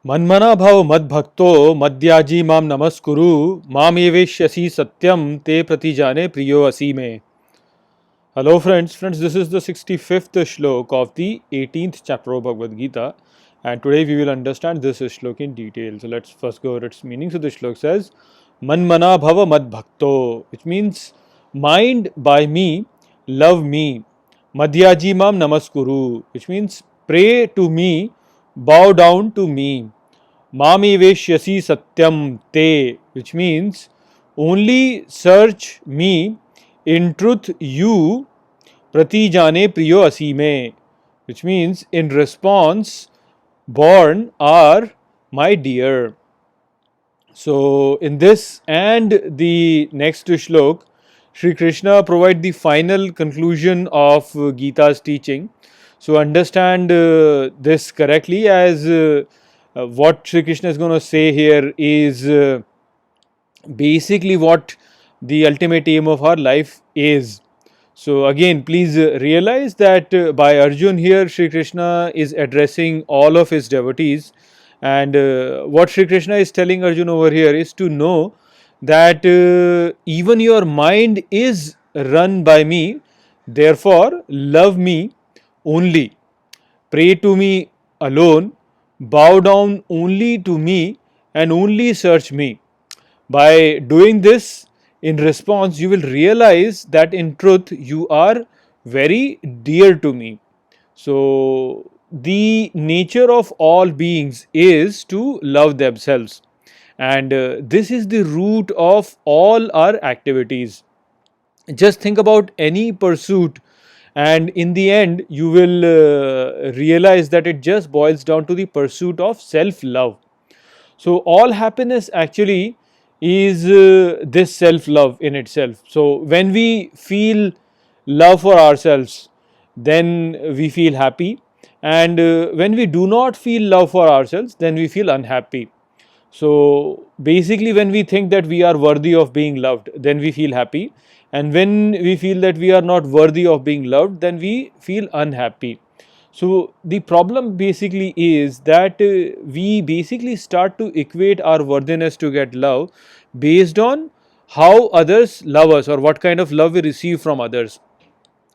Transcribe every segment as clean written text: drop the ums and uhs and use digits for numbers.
मन्मना भव मद्भक्तो मद्याजी माम नमस्कुरु मामेवेश्यसि satyam te pratijane priyo asime. Hello friends, this is the 65th shlok of the 18th chapter of Bhagavad Gita, and today we will understand this shlok in detail. So let's first go over its meaning. So the shlok says, Manmana bhava madbhakto, which means mind by me, love me. Madhyaji mam namaskuru, which means pray to me, bow down to me. Mamiveshyasi satyam te, which means only search me, in truth you pratijane priyo asime, which means in response born are my dear. So in this and the next shlok, Sri Krishna provide the final conclusion of Gita's teaching. So understand this correctly, as what Sri Krishna is going to say here is basically what the ultimate aim of our life is. So again, please realize that by Arjun here, Sri Krishna is addressing all of his devotees, and what Sri Krishna is telling Arjun over here is to know that even your mind is run by me, therefore love me only, pray to me alone, bow down only to me and only search me. By doing this, in response, you will realize that in truth you are very dear to me. So, the nature of all beings is to love themselves, and this is the root of all our activities. Just think about any pursuit, and in the end you will realize that it just boils down to the pursuit of self love. So all happiness actually is this self love in itself. So when we feel love for ourselves, then we feel happy, and when we do not feel love for ourselves, then we feel unhappy. So basically, when we think that we are worthy of being loved, then we feel happy, and when we feel that we are not worthy of being loved, then we feel unhappy. So the problem basically is that we basically start to equate our worthiness to get love based on how others love us, or what kind of love we receive from others.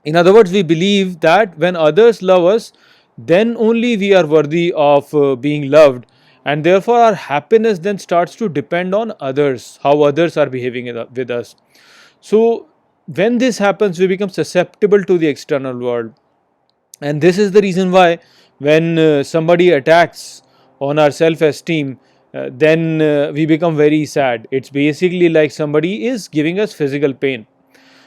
In other words, we believe that when others love us, then only we are worthy of being loved, and therefore our happiness then starts to depend on others, how others are behaving with us. So when this happens, we become susceptible to the external world, and this is the reason why when somebody attacks on our self esteem, then we become very sad. It's basically like somebody is giving us physical pain.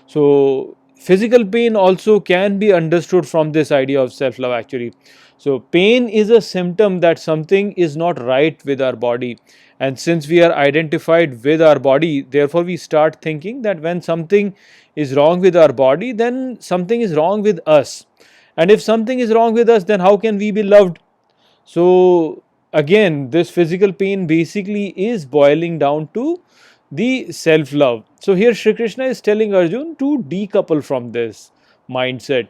So physical pain also can be understood from this idea of self love actually. So pain is a symptom that something is not right with our body, and since we are identified with our body, therefore we start thinking that when something is wrong with our body, then something is wrong with us, and if something is wrong with us, then how can we be loved? So again, this physical pain basically is boiling down to the self love. So here Shri Krishna is telling Arjun to decouple from this mindset,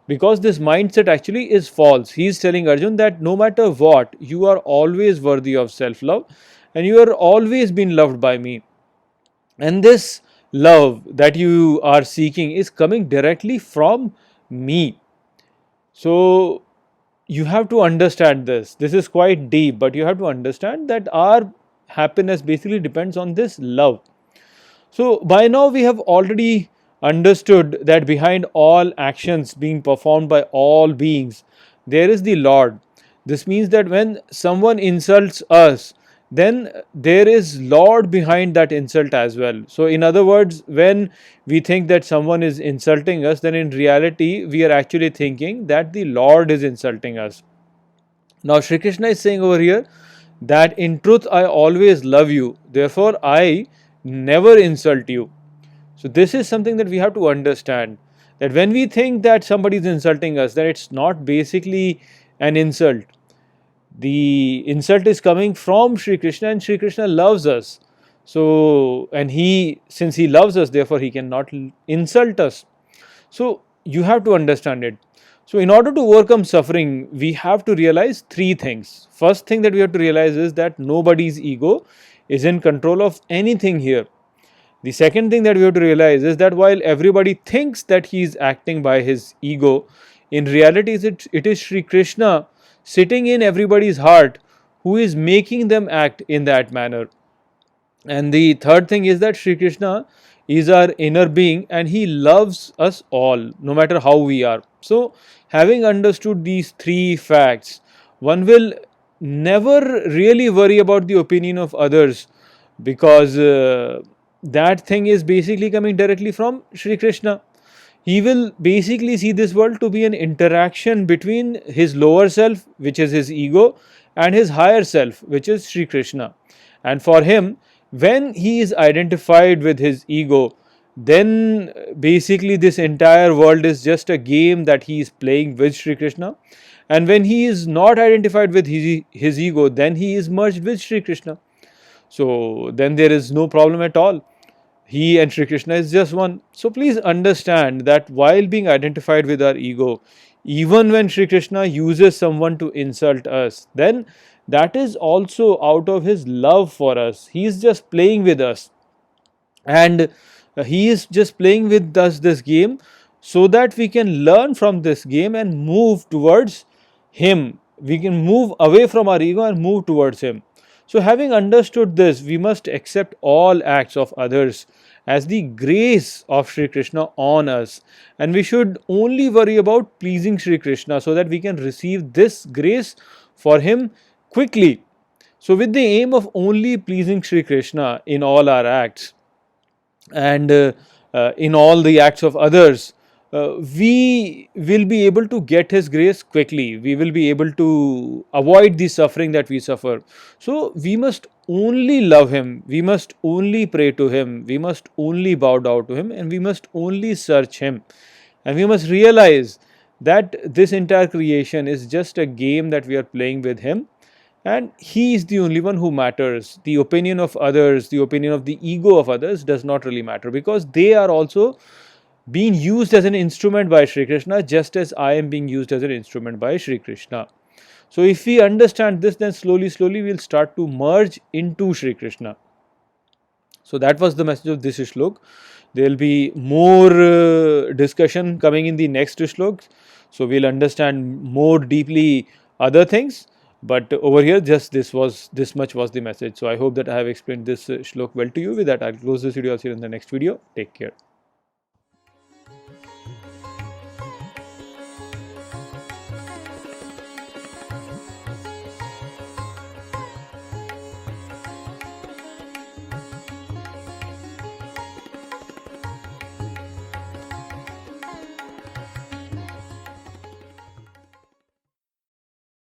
because this mindset actually is false. He is telling Arjun that no matter what, you are always worthy of self love, and you are always been loved by me, and this love that you are seeking is coming directly from me. So you have to understand this. This is quite deep, but you have to understand that our happiness basically depends on this love. So by now we have already understood that behind all actions being performed by all beings, there is the Lord. This means that when someone insults us, then there is Lord behind that insult as well. So in other words, when we think that someone is insulting us, then in reality we are actually thinking that the Lord is insulting us. Now Shri Krishna is saying over here that in truth I always love you, therefore I never insult you. So this is something that we have to understand, that when we think that somebody is insulting us, then it's not basically an insult. The insult is coming from Shri Krishna, and Shri Krishna loves us. So, and since he loves us, therefore he cannot insult us. So you have to understand it. So, in order to overcome suffering, we have to realize three things. First thing that we have to realize is that nobody's ego is in control of anything here. The second thing that we have to realize is that while everybody thinks that he is acting by his ego, in reality it is Sri Krishna sitting in everybody's heart who is making them act in that manner. And the third thing is that Sri Krishna is our inner being and he loves us all, no matter how we are. So, having understood these three facts, one will never really worry about the opinion of others, because that thing is basically coming directly from Sri Krishna. He will basically see this world to be an interaction between his lower self, which is his ego, and his higher self, which is Sri Krishna. And for him, when he is identified with his ego, then basically this entire world is just a game that he is playing with Sri Krishna. And when he is not identified with his ego, then he is merged with Sri Krishna. So then there is no problem at all. He and Sri Krishna is just one. So please understand that while being identified with our ego, even when Sri Krishna uses someone to insult us, then that is also out of his love for us. He is just playing with us, and he is just playing with us this game so that we can learn from this game and move towards him. We can move away from our ego and move towards him. So, having understood this, we must accept all acts of others as the grace of Sri Krishna on us, and we should only worry about pleasing Sri Krishna so that we can receive this grace for him quickly. So, with the aim of only pleasing Sri Krishna in all our acts and in all the acts of others, we will be able to get his grace quickly. We will be able to avoid the suffering that we suffer. So we must only love him, we must only pray to him, we must only bow down to him, and we must only search him. And we must realize that this entire creation is just a game that we are playing with him, and he is the only one who matters. The opinion of others, the opinion of the ego of others does not really matter, because they are also being used as an instrument by Sri Krishna, just as I am being used as an instrument by Sri Krishna. So if we understand this, then slowly we'll start to merge into Sri Krishna. So that was the message of this shlok. There will be more discussion coming in the next shlok. So we'll understand more deeply other things. But over here, just this much was the message. So I hope that I have explained this shlok well to you. With that, I'll close this video. I'll see you in the next video. Take care.